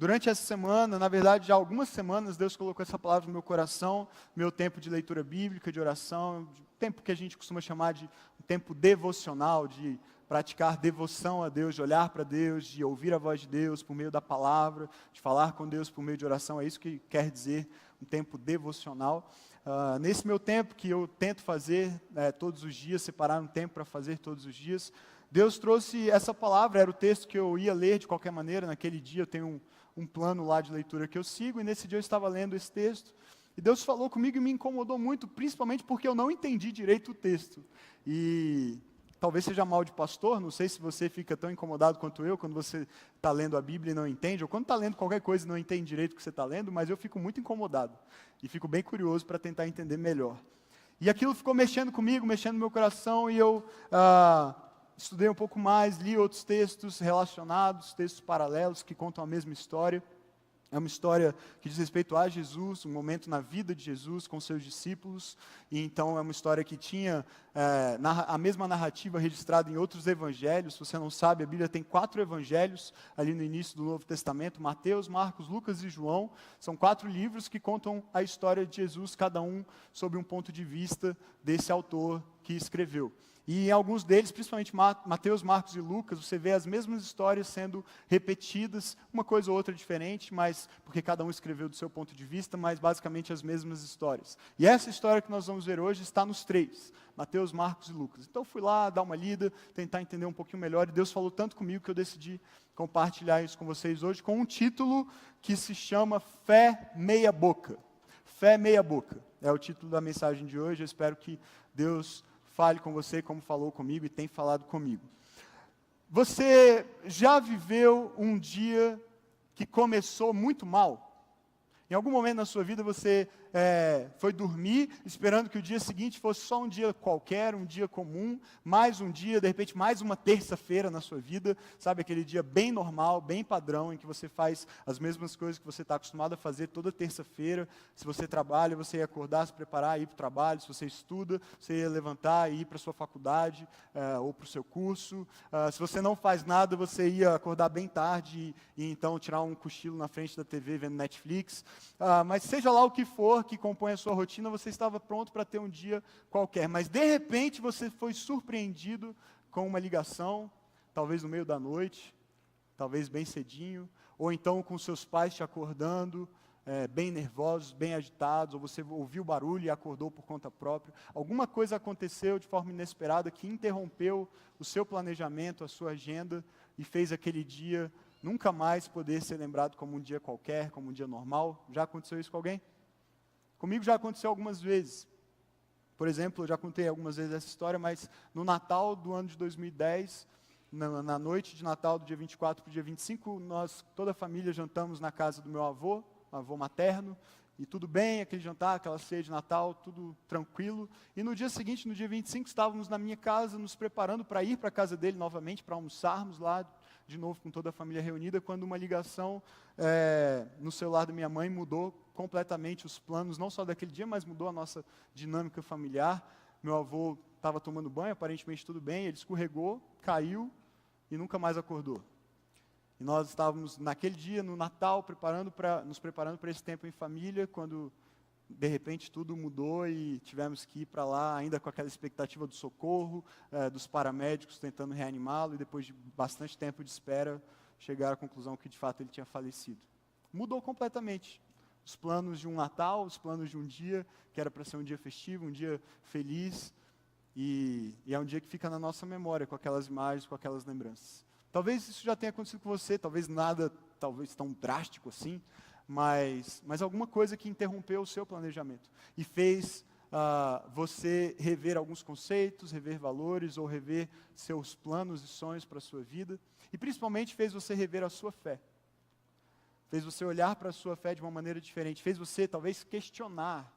durante essa semana, na verdade, já há algumas semanas, Deus colocou essa palavra no meu coração, meu tempo de leitura bíblica, de oração, tempo que a gente costuma chamar de um tempo devocional, de praticar devoção a Deus, de olhar para Deus, de ouvir a voz de Deus por meio da palavra, de falar com Deus por meio de oração, é isso que quer dizer um tempo devocional. Nesse meu tempo que eu tento fazer todos os dias, separar um tempo para fazer todos os dias, Deus trouxe essa palavra, era o texto que eu ia ler de qualquer maneira, naquele dia eu tenho um plano lá de leitura que eu sigo, e nesse dia eu estava lendo esse texto, e Deus falou comigo e me incomodou muito, principalmente porque eu não entendi direito o texto, e talvez seja mal de pastor, não sei se você fica tão incomodado quanto eu, quando você está lendo a Bíblia e não entende, ou quando está lendo qualquer coisa e não entende direito o que você está lendo, mas eu fico muito incomodado, e fico bem curioso para tentar entender melhor. E aquilo ficou mexendo comigo, mexendo no meu coração, e eu estudei um pouco mais, li outros textos relacionados, textos paralelos que contam a mesma história. É uma história que diz respeito a Jesus, um momento na vida de Jesus com seus discípulos, e então é uma história que tinha a mesma narrativa registrada em outros evangelhos. Se você não sabe, a Bíblia tem 4 evangelhos ali no início do Novo Testamento: Mateus, Marcos, Lucas e João. São 4 livros que contam a história de Jesus, cada um sob um ponto de vista desse autor que escreveu. E em alguns deles, principalmente Mateus, Marcos e Lucas, você vê as mesmas histórias sendo repetidas, uma coisa ou outra diferente, mas porque cada um escreveu do seu ponto de vista, mas basicamente as mesmas histórias. E essa história que nós vamos ver hoje está nos 3, Mateus, Marcos e Lucas. Então eu fui lá dar uma lida, tentar entender um pouquinho melhor, e Deus falou tanto comigo que eu decidi compartilhar isso com vocês hoje, com um título que se chama Fé Meia Boca. Fé Meia Boca é o título da mensagem de hoje. Eu espero que Deus fale com você como falou comigo e tem falado comigo. Você já viveu um dia que começou muito mal? Em algum momento na sua vida você foi dormir esperando que o dia seguinte fosse só um dia qualquer, um dia comum, mais um dia, de repente mais uma terça-feira na sua vida, sabe, aquele dia bem normal, bem padrão, em que você faz as mesmas coisas que você está acostumado a fazer toda terça-feira. Se você trabalha, você ia acordar, se preparar, ir para o trabalho. Se você estuda, você ia levantar e ir para a sua faculdade ou para o seu curso. Se você não faz nada, você ia acordar bem tarde e então tirar um cochilo na frente da TV vendo Netflix. Mas seja lá o que for que compõe a sua rotina, você estava pronto para ter um dia qualquer, mas de repente você foi surpreendido com uma ligação, talvez no meio da noite, talvez bem cedinho, ou então com seus pais te acordando, bem nervosos, bem agitados, ou você ouviu barulho e acordou por conta própria. Alguma coisa aconteceu de forma inesperada que interrompeu o seu planejamento, a sua agenda, e fez aquele dia nunca mais poder ser lembrado como um dia qualquer, como um dia normal. Já aconteceu isso com alguém? Comigo já aconteceu algumas vezes. Por exemplo, eu já contei algumas vezes essa história, mas no Natal do ano de 2010, na noite de Natal, do dia 24 para o dia 25, nós, toda a família, jantamos na casa do meu avô materno, e tudo bem, aquele jantar, aquela ceia de Natal, tudo tranquilo. E no dia seguinte, no dia 25, estávamos na minha casa, nos preparando para ir para a casa dele novamente, para almoçarmos lá, de novo com toda a família reunida, quando uma ligação no celular da minha mãe mudou completamente os planos, não só daquele dia, mas mudou a nossa dinâmica familiar. Meu avô estava tomando banho, aparentemente tudo bem, ele escorregou, caiu e nunca mais acordou. E nós estávamos naquele dia, no Natal, nos preparando para esse tempo em família, quando de repente tudo mudou e tivemos que ir para lá, ainda com aquela expectativa do socorro, dos paramédicos tentando reanimá-lo, e depois de bastante tempo de espera, chegaram à conclusão que de fato ele tinha falecido. Mudou completamente os planos de um Natal, os planos de um dia que era para ser um dia festivo, um dia feliz, e é um dia que fica na nossa memória, com aquelas imagens, com aquelas lembranças. Talvez isso já tenha acontecido com você, talvez nada, talvez tão drástico assim, mas alguma coisa que interrompeu o seu planejamento e fez você rever alguns conceitos, rever valores, ou rever seus planos e sonhos para a sua vida, e principalmente fez você rever a sua fé. Fez você olhar para a sua fé de uma maneira diferente, fez você talvez questionar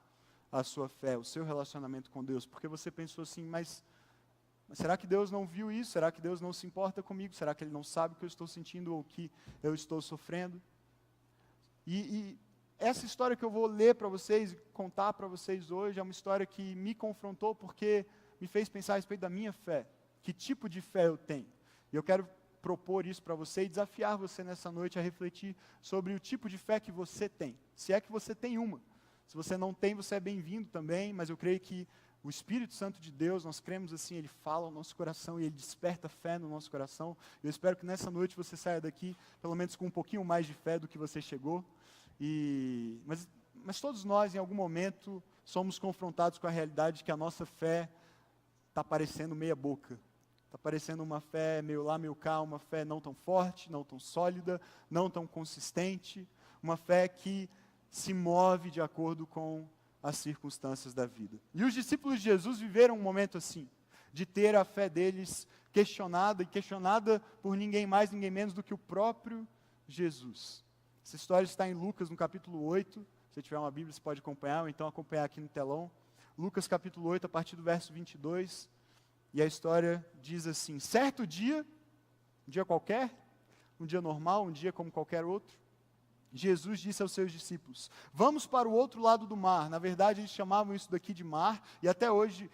a sua fé, o seu relacionamento com Deus, porque você pensou assim, mas será que Deus não viu isso? Será que Deus não se importa comigo? Será que Ele não sabe o que eu estou sentindo ou o que eu estou sofrendo? E essa história que eu vou ler para vocês, contar para vocês hoje, é uma história que me confrontou porque me fez pensar a respeito da minha fé. Que tipo de fé eu tenho? E eu quero propor isso para você e desafiar você nessa noite a refletir sobre o tipo de fé que você tem. Se é que você tem uma. Se você não tem, você é bem-vindo também, mas eu creio que o Espírito Santo de Deus, nós cremos assim, Ele fala ao nosso coração e Ele desperta fé no nosso coração. Eu espero que nessa noite você saia daqui, pelo menos com um pouquinho mais de fé do que você chegou. Mas todos nós, em algum momento, somos confrontados com a realidade de que a nossa fé está parecendo meia boca. Está parecendo uma fé meio lá, meio cá, uma fé não tão forte, não tão sólida, não tão consistente, uma fé que se move de acordo com as circunstâncias da vida. E os discípulos de Jesus viveram um momento assim, de ter a fé deles questionada, e questionada por ninguém mais, ninguém menos do que o próprio Jesus. Essa história está em Lucas, no capítulo 8, se você tiver uma Bíblia, você pode acompanhar, ou então acompanhar aqui no telão. Lucas capítulo 8, a partir do verso 22, e a história diz assim: certo dia, um dia qualquer, um dia normal, um dia como qualquer outro, Jesus disse aos seus discípulos: vamos para o outro lado do mar. Na verdade, eles chamavam isso daqui de mar, e até hoje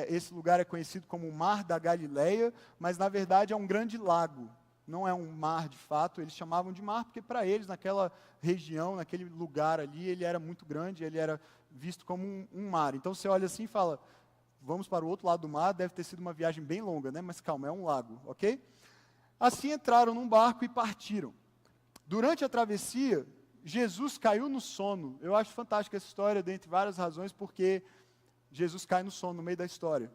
esse lugar é conhecido como o Mar da Galileia, mas na verdade é um grande lago, não é um mar de fato. Eles chamavam de mar porque para eles, naquela região, naquele lugar ali, ele era muito grande, ele era visto como um mar. Então você olha assim e fala: vamos para o outro lado do mar, deve ter sido uma viagem bem longa, né? Mas calma, é um lago, ok? Assim entraram num barco e partiram. Durante a travessia, Jesus caiu no sono. Eu acho fantástica essa história, dentre várias razões, porque Jesus cai no sono no meio da história.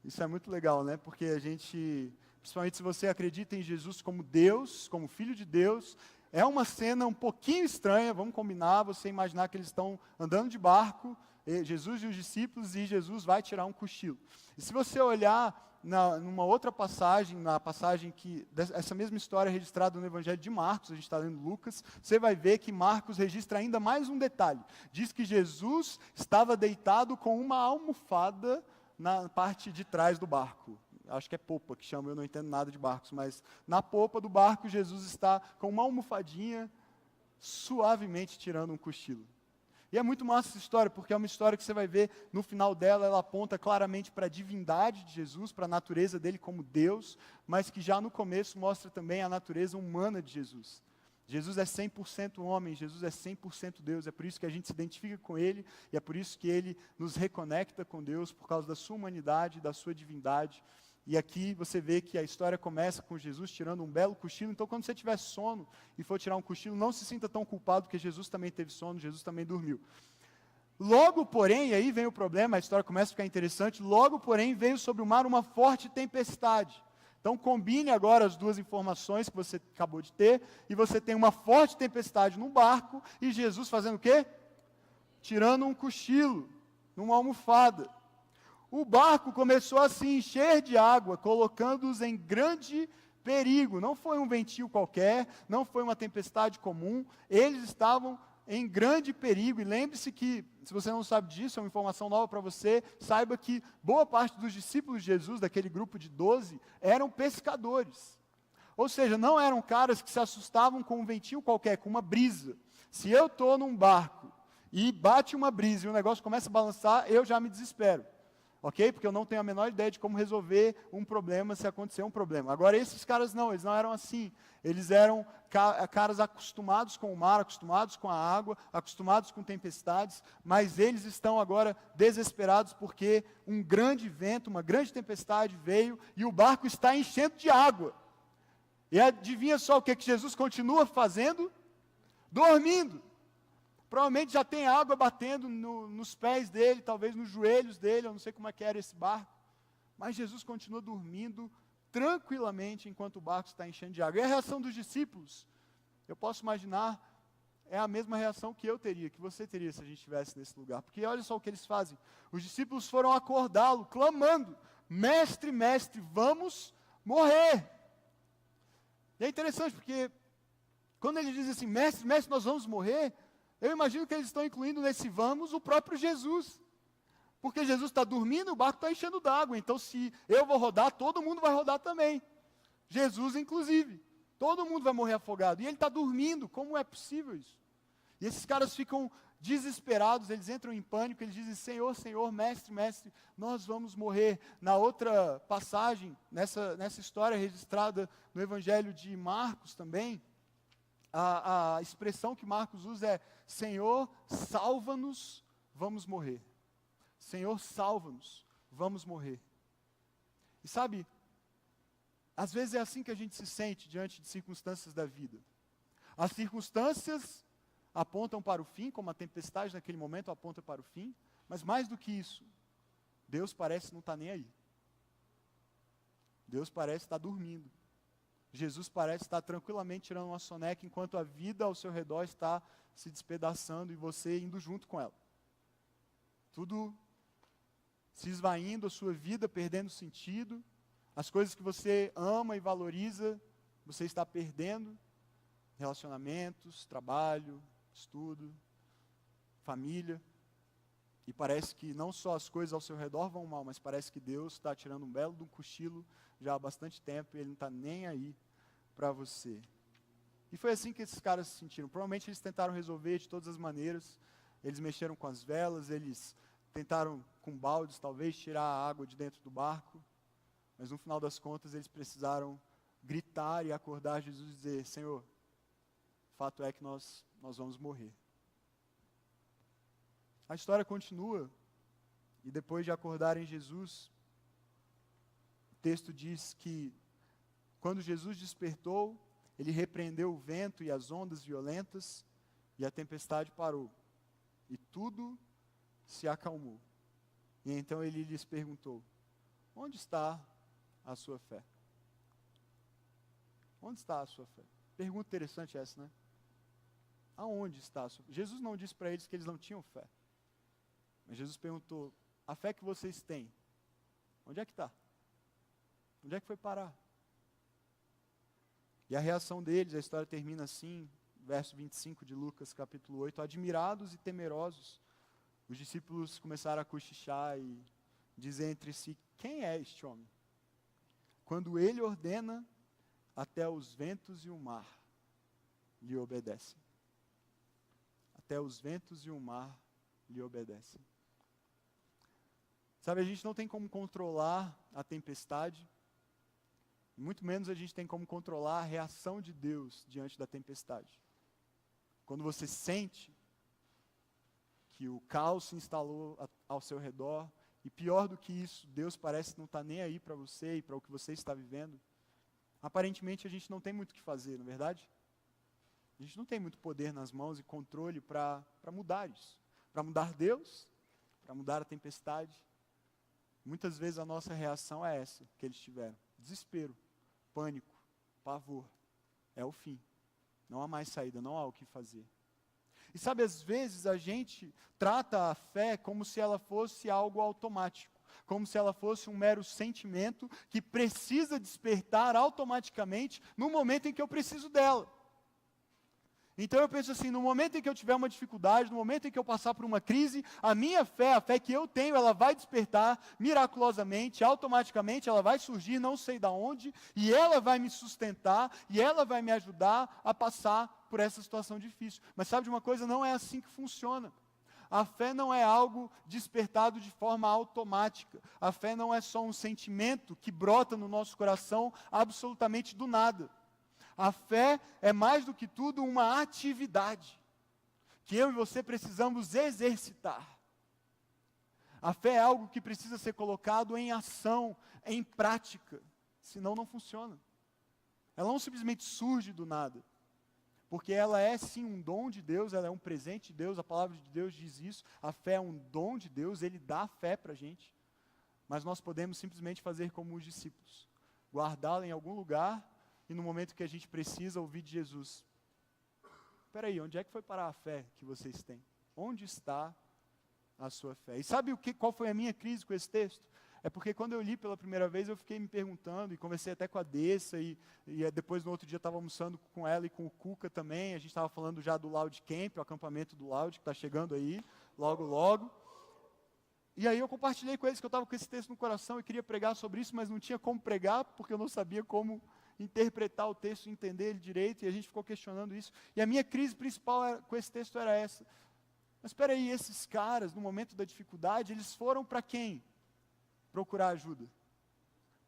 Isso é muito legal, né? Porque a gente, principalmente se você acredita em Jesus como Deus, como Filho de Deus, é uma cena um pouquinho estranha, vamos combinar, você imaginar que eles estão andando de barco, Jesus e os discípulos, e Jesus vai tirar um cochilo. E se você olhar numa outra passagem, na passagem essa mesma história é registrada no Evangelho de Marcos, a gente está lendo Lucas, você vai ver que Marcos registra ainda mais um detalhe. Diz que Jesus estava deitado com uma almofada na parte de trás do barco. Acho que é popa que chama, eu não entendo nada de barcos, mas na popa do barco Jesus está com uma almofadinha, suavemente tirando um cochilo. E é muito massa essa história, porque é uma história que você vai ver, no final dela, ela aponta claramente para a divindade de Jesus, para a natureza dele como Deus, mas que já no começo mostra também a natureza humana de Jesus. Jesus é 100% homem, Jesus é 100% Deus, é por isso que a gente se identifica com Ele, e é por isso que Ele nos reconecta com Deus, por causa da sua humanidade, da sua divindade. E aqui você vê que a história começa com Jesus tirando um belo cochilo. Então, quando você tiver sono e for tirar um cochilo, não se sinta tão culpado, porque Jesus também teve sono, Jesus também dormiu. Logo, porém, e aí vem o problema, a história começa a ficar interessante, logo, porém, veio sobre o mar uma forte tempestade. Então, combine agora as duas informações que você acabou de ter, e você tem uma forte tempestade num barco, e Jesus fazendo o quê? Tirando um cochilo, numa almofada. O barco começou a se encher de água, colocando-os em grande perigo. Não foi um ventil qualquer, não foi uma tempestade comum, eles estavam em grande perigo. E lembre-se que, se você não sabe disso, é uma informação nova para você, saiba que boa parte dos discípulos de Jesus, daquele grupo de 12, eram pescadores. Ou seja, não eram caras que se assustavam com um ventil qualquer, com uma brisa. Se eu estou num barco e bate uma brisa e o negócio começa a balançar, eu já me desespero. Ok? Porque eu não tenho a menor ideia de como resolver um problema se acontecer um problema. Agora, esses caras não, eles não eram assim. Eles eram caras acostumados com o mar, acostumados com a água, acostumados com tempestades, mas eles estão agora desesperados porque um grande vento, uma grande tempestade veio e o barco está enchendo de água. E adivinha só o que Jesus continua fazendo? Dormindo. Provavelmente já tem água batendo nos pés dele, talvez nos joelhos dele, eu não sei como é que era esse barco. Mas Jesus continua dormindo tranquilamente enquanto o barco está enchendo de água. E a reação dos discípulos, eu posso imaginar, é a mesma reação que eu teria, que você teria se a gente estivesse nesse lugar. Porque olha só o que eles fazem. Os discípulos foram acordá-lo, clamando: mestre, mestre, vamos morrer. E é interessante porque quando ele diz assim: mestre, mestre, nós vamos morrer, eu imagino que eles estão incluindo nesse vamos o próprio Jesus. Porque Jesus está dormindo, o barco está enchendo d'água. Então, se eu vou rodar, todo mundo vai rodar também. Jesus, inclusive. Todo mundo vai morrer afogado. E ele está dormindo. Como é possível isso? E esses caras ficam desesperados, eles entram em pânico, eles dizem, Senhor, Senhor, mestre, mestre, nós vamos morrer. Na outra passagem, nessa história registrada no Evangelho de Marcos também, a expressão que Marcos usa é, Senhor, salva-nos, vamos morrer. Senhor, salva-nos, vamos morrer. E sabe, às vezes é assim que a gente se sente diante de circunstâncias da vida. As circunstâncias apontam para o fim, como a tempestade naquele momento aponta para o fim, mas mais do que isso, Deus parece não estar nem aí. Deus parece estar dormindo. Jesus parece estar tranquilamente tirando uma soneca, enquanto a vida ao seu redor está se despedaçando e você indo junto com ela. Tudo se esvaindo, a sua vida perdendo sentido, as coisas que você ama e valoriza, você está perdendo, relacionamentos, trabalho, estudo, família, e parece que não só as coisas ao seu redor vão mal, mas parece que Deus está tirando um belo de um cochilo já há bastante tempo e Ele não está nem aí para você. E foi assim que esses caras se sentiram. Provavelmente eles tentaram resolver de todas as maneiras, eles mexeram com as velas, eles tentaram com baldes talvez tirar a água de dentro do barco, mas no final das contas eles precisaram gritar e acordar Jesus e dizer, Senhor, fato é que nós vamos morrer. A história continua, e depois de acordarem Jesus, o texto diz que, quando Jesus despertou, ele repreendeu o vento e as ondas violentas, e a tempestade parou, e tudo se acalmou. E então ele lhes perguntou, onde está a sua fé? Onde está a sua fé? Pergunta interessante essa, né? Aonde está a sua fé? Jesus não disse para eles que eles não tinham fé. Mas Jesus perguntou, a fé que vocês têm, onde é que está? Onde é que foi parar? E a reação deles, a história termina assim, verso 25 de Lucas, capítulo 8, admirados e temerosos, os discípulos começaram a cochichar e dizer entre si, quem é este homem? Quando ele ordena, até os ventos e o mar lhe obedecem. Até os ventos e o mar lhe obedecem. Sabe, a gente não tem como controlar a tempestade, muito menos a gente tem como controlar a reação de Deus diante da tempestade. Quando você sente que o caos se instalou ao seu redor, e pior do que isso, Deus parece não estar nem aí para você e para o que você está vivendo, aparentemente a gente não tem muito o que fazer, não é verdade? A gente não tem muito poder nas mãos e controle para mudar isso. Para mudar Deus, para mudar a tempestade. Muitas vezes a nossa reação é essa que eles tiveram. Desespero, pânico, pavor. É o fim. Não há mais saída, não há o que fazer. E sabe, às vezes a gente trata a fé como se ela fosse algo automático. Como se ela fosse um mero sentimento que precisa despertar automaticamente no momento em que eu preciso dela. Então eu penso assim, no momento em que eu tiver uma dificuldade, no momento em que eu passar por uma crise, a minha fé, a fé que eu tenho, ela vai despertar miraculosamente, automaticamente, ela vai surgir, não sei de onde, e ela vai me sustentar, e ela vai me ajudar a passar por essa situação difícil. Mas sabe de uma coisa? Não é assim que funciona. A fé não é algo despertado de forma automática. A fé não é só um sentimento que brota no nosso coração absolutamente do nada. A fé é mais do que tudo uma atividade que eu e você precisamos exercitar. A fé é algo que precisa ser colocado em ação, em prática, senão não funciona. Ela não simplesmente surge do nada, porque ela é sim um dom de Deus, ela é um presente de Deus, a palavra de Deus diz isso, a fé é um dom de Deus, Ele dá fé para a gente, mas nós podemos simplesmente fazer como os discípulos, guardá-la em algum lugar, e no momento que a gente precisa ouvir de Jesus, espera aí, onde é que foi parar a fé que vocês têm? Onde está a sua fé? E sabe qual foi a minha crise com esse texto? É porque quando eu li pela primeira vez, eu fiquei me perguntando, e conversei até com a Dessa, e depois no outro dia estava almoçando com ela e com o Cuca também, a gente estava falando já do Loud Camp, o acampamento do Loud, que está chegando aí, logo, logo. E aí eu compartilhei com eles que eu estava com esse texto no coração e queria pregar sobre isso, mas não tinha como pregar, porque eu não sabia como interpretar o texto, entender ele direito, e a gente ficou questionando isso. E a minha crise principal com esse texto era essa. Mas espera aí, esses caras, no momento da dificuldade, eles foram para quem? Procurar ajuda.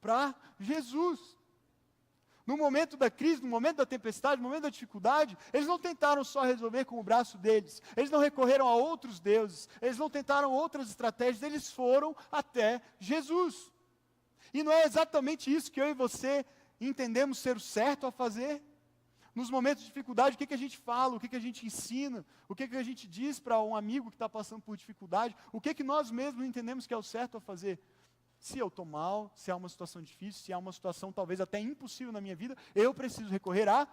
Para Jesus. No momento da crise, no momento da tempestade, no momento da dificuldade, eles não tentaram só resolver com o braço deles, eles não recorreram a outros deuses, eles não tentaram outras estratégias, eles foram até Jesus. E não é exatamente isso que eu e você entendemos ser o certo a fazer? Nos momentos de dificuldade, o que a gente fala, o que a gente ensina, o que a gente diz para um amigo que está passando por dificuldade, o que nós mesmos entendemos que é o certo a fazer? Se eu estou mal, se há uma situação difícil, se há uma situação talvez até impossível na minha vida, eu preciso recorrer a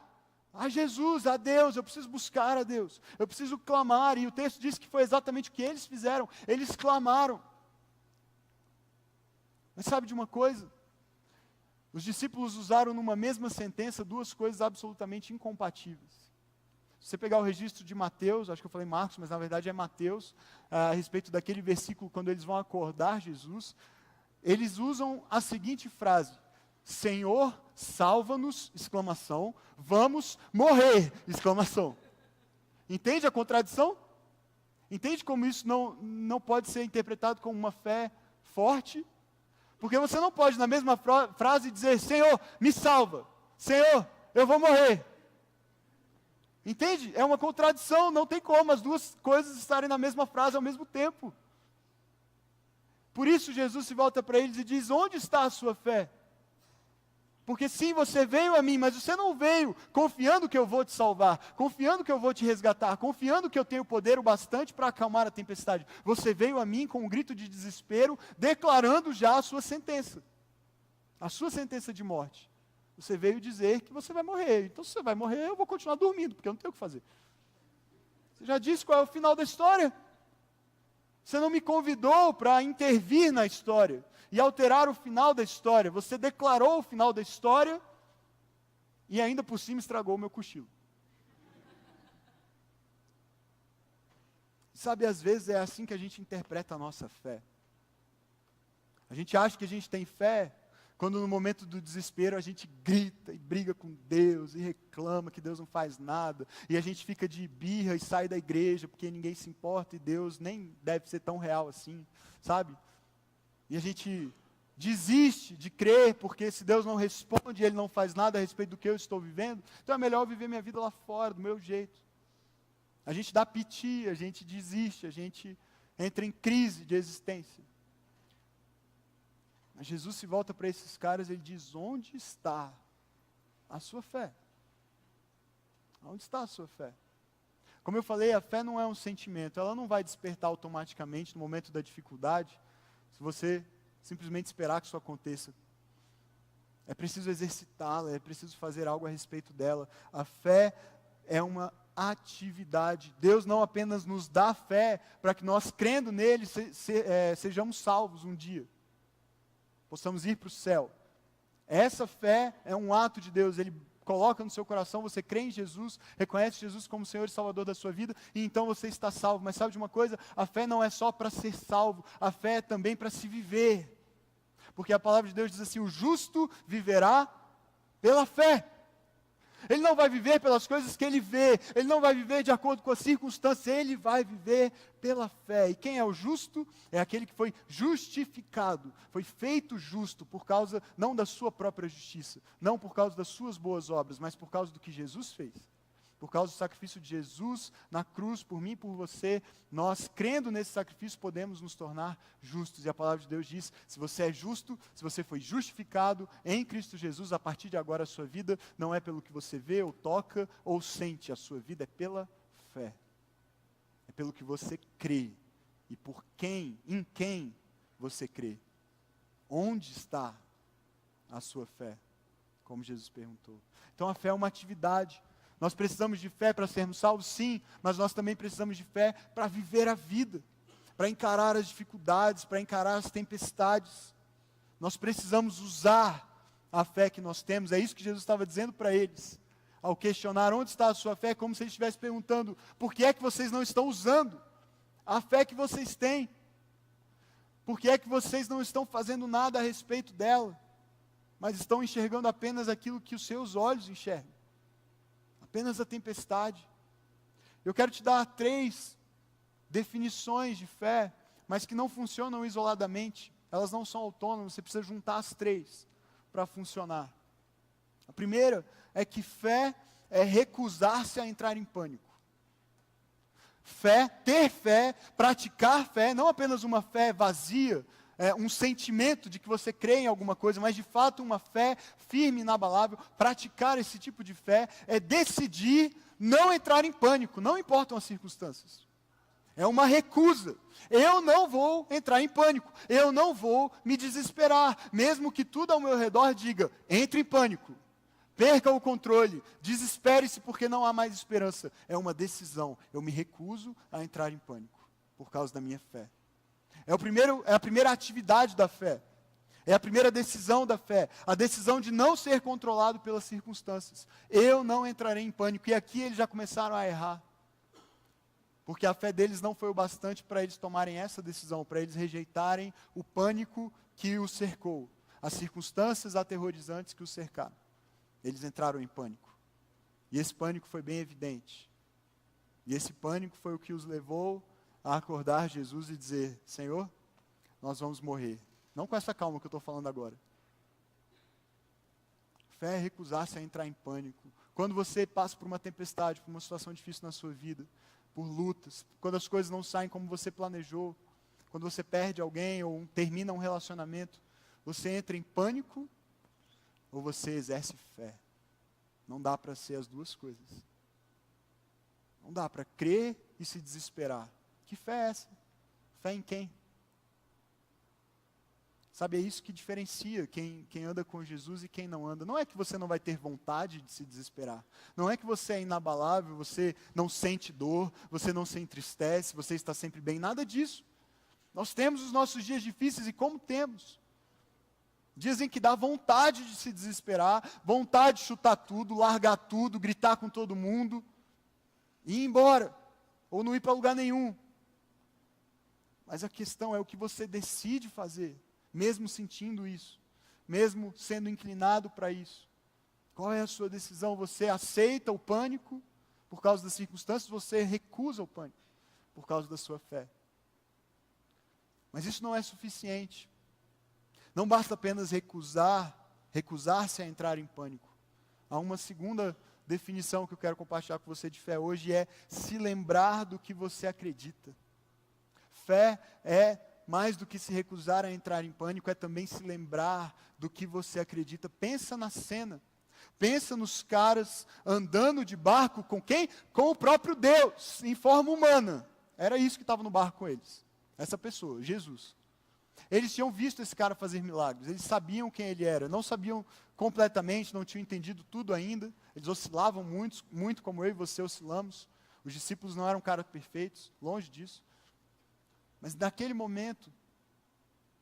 Jesus, a Deus, eu preciso buscar a Deus, eu preciso clamar, e o texto diz que foi exatamente o que eles fizeram, eles clamaram. Mas sabe de uma coisa? Os discípulos usaram numa mesma sentença duas coisas absolutamente incompatíveis. Se você pegar o registro de Mateus, acho que eu falei Marcos, mas na verdade é Mateus, a respeito daquele versículo quando eles vão acordar Jesus, eles usam a seguinte frase: Senhor, salva-nos, exclamação, vamos morrer, exclamação. Entende a contradição? Entende como isso não pode ser interpretado como uma fé forte? Porque você não pode na mesma frase dizer, Senhor, me salva, Senhor, eu vou morrer. Entende? É uma contradição, não tem como as duas coisas estarem na mesma frase ao mesmo tempo. Por isso Jesus se volta para eles e diz, onde está a sua fé? Porque sim, você veio a mim, mas você não veio confiando que eu vou te salvar, confiando que eu vou te resgatar, confiando que eu tenho poder o bastante para acalmar a tempestade. Você veio a mim com um grito de desespero, declarando já a sua sentença de morte. Você veio dizer que você vai morrer. Então, se você vai morrer, eu vou continuar dormindo, porque eu não tenho o que fazer. Você já disse qual é o final da história? Você não me convidou para intervir na história e alterar o final da história. Você declarou o final da história e ainda por cima estragou o meu cochilo. Sabe, às vezes é assim que a gente interpreta a nossa fé. A gente acha que a gente tem fé quando no momento do desespero a gente grita e briga com Deus e reclama que Deus não faz nada, e a gente fica de birra e sai da igreja porque ninguém se importa e Deus nem deve ser tão real assim, sabe? E a gente desiste de crer porque se Deus não responde, Ele não faz nada a respeito do que eu estou vivendo, então é melhor eu viver minha vida lá fora, do meu jeito. A gente dá piti, a gente desiste, a gente entra em crise de existência. Mas Jesus se volta para esses caras e ele diz, onde está a sua fé? Onde está a sua fé? Como eu falei, a fé não é um sentimento, ela não vai despertar automaticamente no momento da dificuldade, se você simplesmente esperar que isso aconteça. É preciso exercitá-la, é preciso fazer algo a respeito dela. A fé é uma atividade. Deus não apenas nos dá fé para que nós, crendo nele, sejamos salvos um dia. Possamos ir para o céu. Essa fé é um ato de Deus, Ele coloca no seu coração, você crê em Jesus, reconhece Jesus como Senhor e Salvador da sua vida, e então você está salvo. Mas sabe de uma coisa? A fé não é só para ser salvo, a fé é também para se viver. Porque a palavra de Deus diz assim, o justo viverá pela fé. Ele não vai viver pelas coisas que ele vê, ele não vai viver de acordo com as circunstâncias, ele vai viver pela fé. E quem é o justo? É aquele que foi justificado, foi feito justo por causa, não da sua própria justiça, não por causa das suas boas obras, mas por causa do que Jesus fez. Por causa do sacrifício de Jesus na cruz, por mim e por você, nós, crendo nesse sacrifício, podemos nos tornar justos. E a palavra de Deus diz, se você é justo, se você foi justificado em Cristo Jesus, a partir de agora a sua vida não é pelo que você vê, ou toca, ou sente, a sua vida é pela fé. É pelo que você crê. E por quem, em quem você crê. Onde está a sua fé? Como Jesus perguntou. Então a fé é uma atividade. Nós precisamos de fé para sermos salvos, sim, mas nós também precisamos de fé para viver a vida, para encarar as dificuldades, para encarar as tempestades. Nós precisamos usar a fé que nós temos, é isso que Jesus estava dizendo para eles, ao questionar onde está a sua fé, como se ele estivesse perguntando, por que é que vocês não estão usando a fé que vocês têm? Por que é que vocês não estão fazendo nada a respeito dela? mas estão enxergando apenas aquilo que os seus olhos enxergam, apenas a tempestade. Eu quero te dar 3 definições de fé, mas que não funcionam isoladamente, elas não são autônomas, você precisa juntar as 3 para funcionar. A primeira é que fé é recusar-se a entrar em pânico. Fé, ter fé, praticar fé, não apenas uma fé vazia, um sentimento de que você crê em alguma coisa, mas de fato uma fé firme e inabalável. Praticar esse tipo de fé é decidir não entrar em pânico, não importam as circunstâncias. É uma recusa. Eu não vou entrar em pânico, eu não vou me desesperar, mesmo que tudo ao meu redor diga, entre em pânico. Perca o controle, desespere-se porque não há mais esperança. É uma decisão, eu me recuso a entrar em pânico, por causa da minha fé. É a primeira atividade da fé, é a primeira decisão da fé, a decisão de não ser controlado pelas circunstâncias. Eu não entrarei em pânico, e aqui eles já começaram a errar, porque a fé deles não foi o bastante para eles tomarem essa decisão, para eles rejeitarem o pânico que os cercou, as circunstâncias aterrorizantes que os cercaram. Eles entraram em pânico. E esse pânico foi bem evidente. E esse pânico foi o que os levou a acordar Jesus e dizer, Senhor, nós vamos morrer. Não com essa calma que eu estou falando agora. Fé é recusar-se a entrar em pânico. Quando você passa por uma tempestade, por uma situação difícil na sua vida, por lutas, quando as coisas não saem como você planejou, quando você perde alguém ou termina um relacionamento, você entra em pânico ou você exerce fé. Não dá para ser as duas coisas. Não dá para crer e se desesperar. Que fé é essa? Fé em quem? Sabe, é isso que diferencia quem anda com Jesus e quem não anda. Não é que você não vai ter vontade de se desesperar. Não é que você é inabalável, você não sente dor, você não se entristece, você está sempre bem. Nada disso. Nós temos os nossos dias difíceis e como temos. Dias em que dá vontade de se desesperar, vontade de chutar tudo, largar tudo, gritar com todo mundo, e ir embora, ou não ir para lugar nenhum. Mas a questão é o que você decide fazer, mesmo sentindo isso, mesmo sendo inclinado para isso. Qual é a sua decisão? Você aceita o pânico por causa das circunstâncias, você recusa o pânico por causa da sua fé. Mas isso não é suficiente. Não basta apenas recusar-se a entrar em pânico. Há uma segunda definição que eu quero compartilhar com você de fé hoje, é se lembrar do que você acredita. Fé é mais do que se recusar a entrar em pânico, é também se lembrar do que você acredita. Pensa na cena. Pensa nos caras andando de barco com quem? Com o próprio Deus, em forma humana. Era isso que estava no barco com eles. Essa pessoa, Jesus. Eles tinham visto esse cara fazer milagres, eles sabiam quem ele era, não sabiam completamente, não tinham entendido tudo ainda, eles oscilavam muito como eu e você oscilamos, os discípulos não eram caras perfeitos, longe disso, mas naquele momento,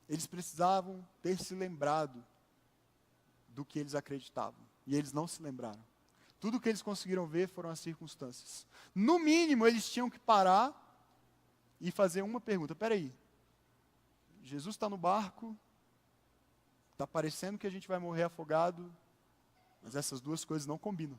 eles precisavam ter se lembrado do que eles acreditavam, e eles não se lembraram. Tudo que eles conseguiram ver foram as circunstâncias. No mínimo, eles tinham que parar e fazer uma pergunta, peraí, Jesus está no barco, está parecendo que a gente vai morrer afogado, mas essas duas coisas não combinam.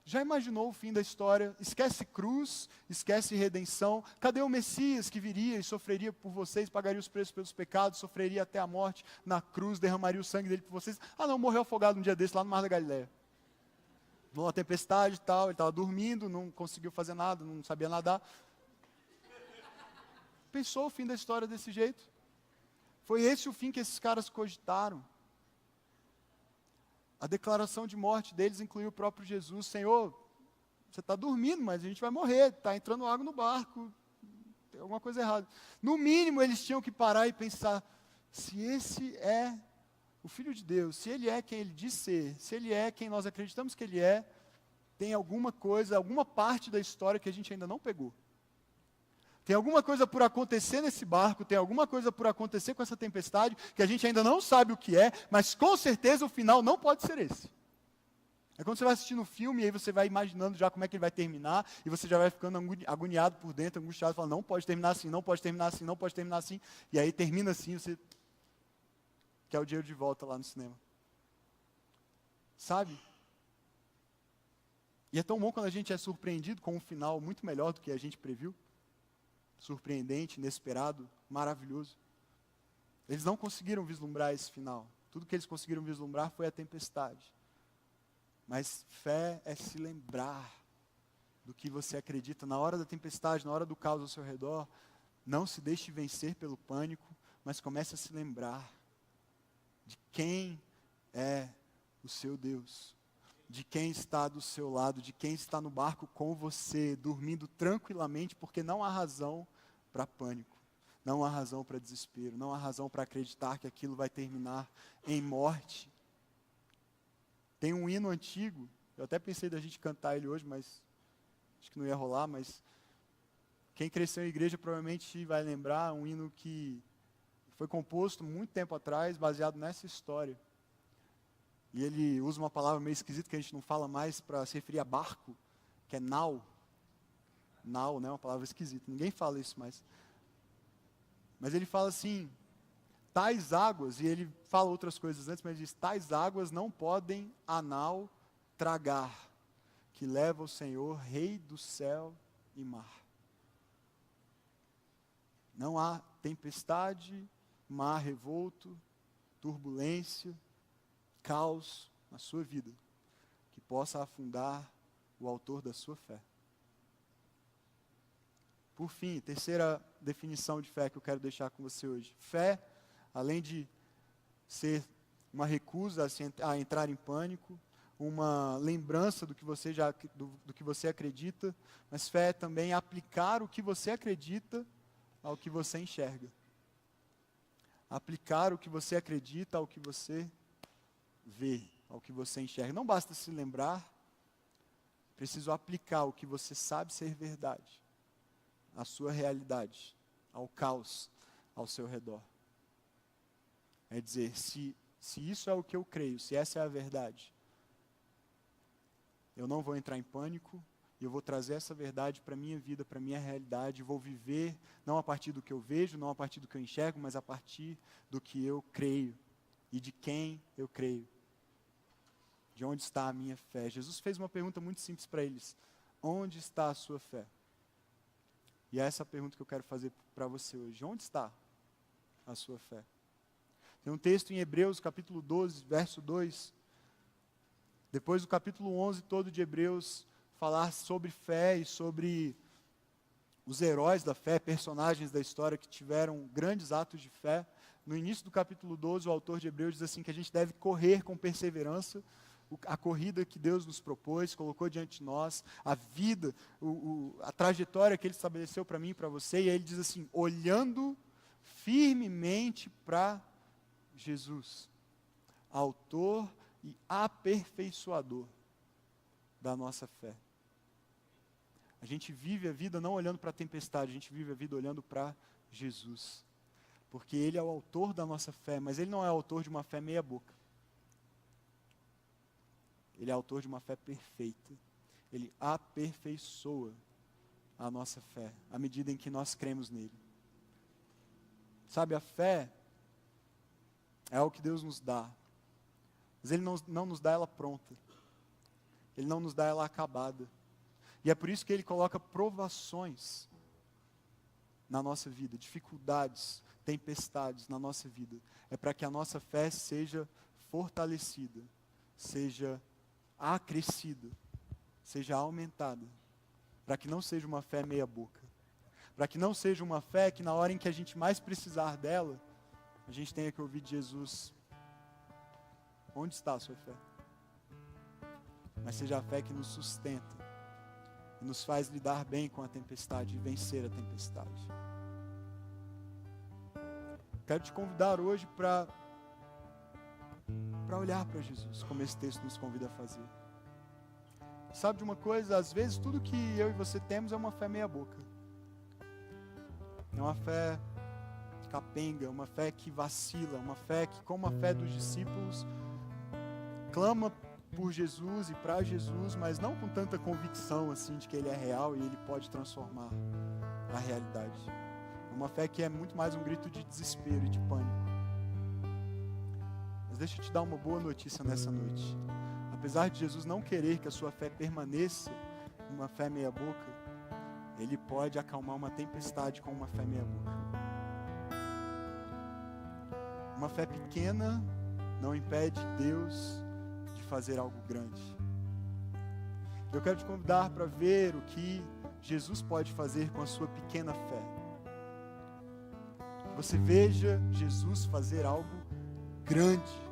Já imaginou o fim da história? Esquece cruz, esquece redenção. Cadê o Messias que viria e sofreria por vocês, pagaria os preços pelos pecados, sofreria até a morte na cruz, derramaria o sangue dele por vocês? Ah não, morreu afogado um dia desse lá no Mar da Galileia. Numa tempestade e tal, ele estava dormindo, não conseguiu fazer nada, não sabia nadar. Pensou o fim da história desse jeito? Foi esse o fim que esses caras cogitaram. A declaração de morte deles incluiu o próprio Jesus. Senhor, você está dormindo, mas a gente vai morrer, está entrando água no barco, tem alguma coisa errada. No mínimo, eles tinham que parar e pensar, se esse é o Filho de Deus, se ele é quem ele diz ser, se ele é quem nós acreditamos que ele é, tem alguma coisa, alguma parte da história que a gente ainda não pegou. Tem alguma coisa por acontecer nesse barco, tem alguma coisa por acontecer com essa tempestade, que a gente ainda não sabe o que é, mas com certeza o final não pode ser esse. É quando você vai assistindo um filme, e aí você vai imaginando já como é que ele vai terminar, e você já vai ficando agoniado por dentro, angustiado, falando, não pode terminar assim, não pode terminar assim, não pode terminar assim, e aí termina assim, você... quer o dinheiro de volta lá no cinema. Sabe? E é tão bom quando a gente é surpreendido com um final muito melhor do que a gente previu. Surpreendente, inesperado, maravilhoso. Eles não conseguiram vislumbrar esse final. Tudo que eles conseguiram vislumbrar foi a tempestade. Mas fé é se lembrar do que você acredita. Na hora da tempestade, na hora do caos ao seu redor, não se deixe vencer pelo pânico, mas comece a se lembrar de quem é o seu Deus, de quem está do seu lado, de quem está no barco com você, dormindo tranquilamente, porque não há razão para pânico, não há razão para desespero, não há razão para acreditar que aquilo vai terminar em morte. Tem um hino antigo, eu até pensei da gente cantar ele hoje, mas acho que não ia rolar, mas quem cresceu em igreja provavelmente vai lembrar, um hino que foi composto muito tempo atrás, baseado nessa história. E ele usa uma palavra meio esquisita que a gente não fala mais para se referir a barco, que é nau. Nau, né? Uma palavra esquisita, ninguém fala isso mais. Mas ele fala assim, tais águas, e ele fala outras coisas antes, mas ele diz, tais águas não podem a nau tragar, que leva o Senhor, Rei do céu e mar. Não há tempestade, mar revolto, turbulência, caos na sua vida, que possa afundar o autor da sua fé. Por fim, terceira definição de fé que eu quero deixar com você hoje. Fé, além de ser uma recusa a entrar em pânico, uma lembrança do que você do que você acredita, mas fé é também aplicar o que você acredita ao que você enxerga. Aplicar o que você acredita ao que você vê, ao que você enxerga. Não basta se lembrar, preciso aplicar o que você sabe ser verdade, à sua realidade, ao caos ao seu redor. É dizer, se isso é o que eu creio, se essa é a verdade, eu não vou entrar em pânico, e eu vou trazer essa verdade para a minha vida, para a minha realidade, vou viver não a partir do que eu vejo, não a partir do que eu enxergo, mas a partir do que eu creio e de quem eu creio. De onde está a minha fé? Jesus fez uma pergunta muito simples para eles. Onde está a sua fé? E é essa a pergunta que eu quero fazer para você hoje. Onde está a sua fé? Tem um texto em Hebreus, capítulo 12, verso 2. Depois do capítulo 11 todo de Hebreus, falar sobre fé e sobre os heróis da fé, personagens da história que tiveram grandes atos de fé. No início do capítulo 12, o autor de Hebreus diz assim, que a gente deve correr com perseverança a corrida que Deus nos propôs, colocou diante de nós, a vida, a trajetória que Ele estabeleceu para mim e para você, e aí Ele diz assim, olhando firmemente para Jesus, autor e aperfeiçoador da nossa fé. A gente vive a vida não olhando para a tempestade, a gente vive a vida olhando para Jesus, porque Ele é o autor da nossa fé, mas Ele não é autor de uma fé meia boca. Ele é autor de uma fé perfeita. Ele aperfeiçoa a nossa fé, à medida em que nós cremos nele. Sabe, a fé é o que Deus nos dá. Mas Ele não nos dá ela pronta. Ele não nos dá ela acabada. E é por isso que Ele coloca provações na nossa vida, dificuldades, tempestades na nossa vida. É para que a nossa fé seja fortalecida, seja acrescida, seja aumentada, para que não seja uma fé meia boca, para que não seja uma fé que na hora em que a gente mais precisar dela, a gente tenha que ouvir de Jesus, onde está a sua fé? Mas seja a fé que nos sustenta, e nos faz lidar bem com a tempestade e vencer a tempestade. Quero te convidar hoje para olhar para Jesus, como esse texto nos convida a fazer. Sabe de uma coisa? Às vezes tudo que eu e você temos é uma fé meia boca. É uma fé capenga, uma fé que vacila, uma fé que, como a fé dos discípulos, clama por Jesus e para Jesus, mas não com tanta convicção assim de que Ele é real e Ele pode transformar a realidade. É uma fé que é muito mais um grito de desespero e de pânico. deixa eu te dar uma boa notícia nessa noite. Apesar de Jesus não querer que a sua fé permaneça uma fé meia boca, Ele pode acalmar uma tempestade com uma fé meia boca. Uma fé pequena não impede Deus de fazer algo grande. Eu quero te convidar para ver o que Jesus pode fazer com a sua pequena fé. Que você veja Jesus fazer algo grande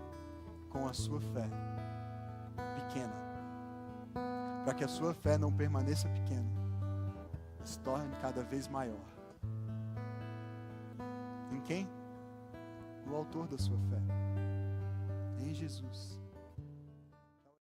com a sua fé pequena. Para que a sua fé não permaneça pequena, mas se torne cada vez maior. Em quem? No autor da sua fé. Em Jesus.